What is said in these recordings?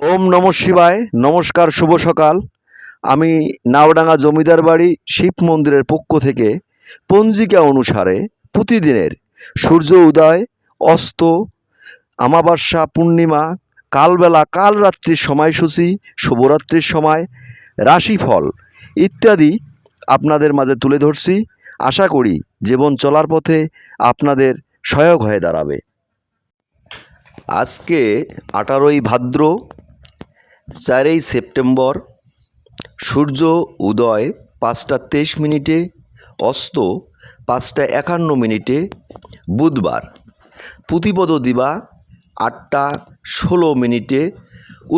ওম নমঃ শিবায়। নমস্কার, শুভ সকাল। আমি নাওডাঙ্গা জমিদার বাড়ি শিব মন্দিরের পক্ষ থেকে পঞ্জিকা অনুসারে প্রতিদিনের সূর্য উদয়, অস্ত, আমাবস্যা, পূর্ণিমা, কালবেলা, কালরাত্রির সময়সূচি, শুভরাত্রির সময়, রাশিফল ইত্যাদি আপনাদের মাঝে তুলে ধরছি। আশা করি জীবন চলার পথে আপনাদের সহায়ক হয়ে দাঁড়াবে। আজকে 18ই ভাদ্র, 4ই সেপ্টেম্বর। সূর্য উদয় 5টা 23 মিনিটে, অস্ত 5টা 51 মিনিটে, বুধবার। প্রতিপদ দিবা 8টা 16 মিনিটে,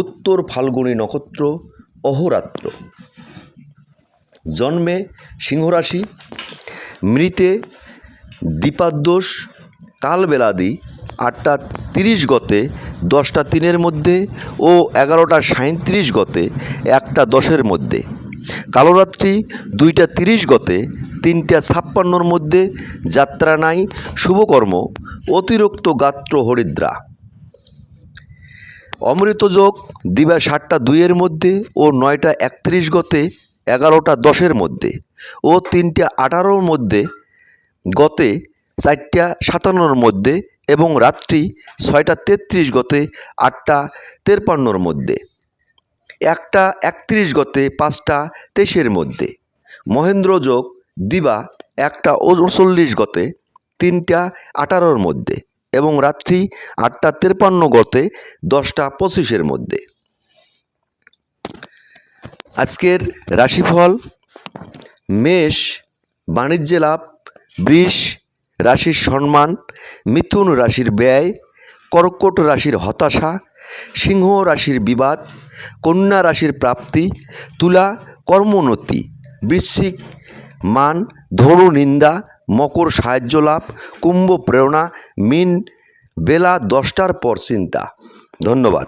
উত্তর ফাল্গুনী নক্ষত্র, অহোরাত্র। জন্মে সিংহরাশি। মৃতে দীপাদ্দোষ, কালবেলাদি 8টা 30 গতে 10টা 3-এর মধ্যে ও 11টা 37 গতে 1টা 10-এর মধ্যে। কালরাত্রি 2টা 30 গতে 3টা 56-র মধ্যে। যাত্রা নাই, শুভকর্ম, অতিরিক্ত গাত্র হরিদ্রা। অমৃতযোগ দিবা 7টা 2-এর মধ্যে ও 9টা 31 গতে 11টা 10-এর মধ্যে ও 3টা 18-র মধ্যে, গতে 4টা 57-র মধ্যে এবং রাত্রি 6টা 33 গতে 8টা 53-র মধ্যে, 1টা 31 গতে 5টা 23-এর মধ্যে। মহেন্দ্র যোগ দিবা 1টা 39 গতে 3টা 18-র মধ্যে এবং রাত্রি 8টা 53 গতে 10টা 25-এর মধ্যে। আজকের রাশিফল: মেষ বাণিজ্যে লাভ, বৃষ রাশির সম্মান, মিথুন রাশির ব্যয়, কর্কট রাশির হতাশা, সিংহ রাশির বিবাদ, কন্যা রাশির প্রাপ্তি, তুলা কর্মোন্নতি, বৃশ্চিক মান, ধনু নিন্দা, মকর সাহায্য লাভ, কুম্ভ প্রেরণা, মীন বেলা 10টার পর চিন্তা। ধন্যবাদ।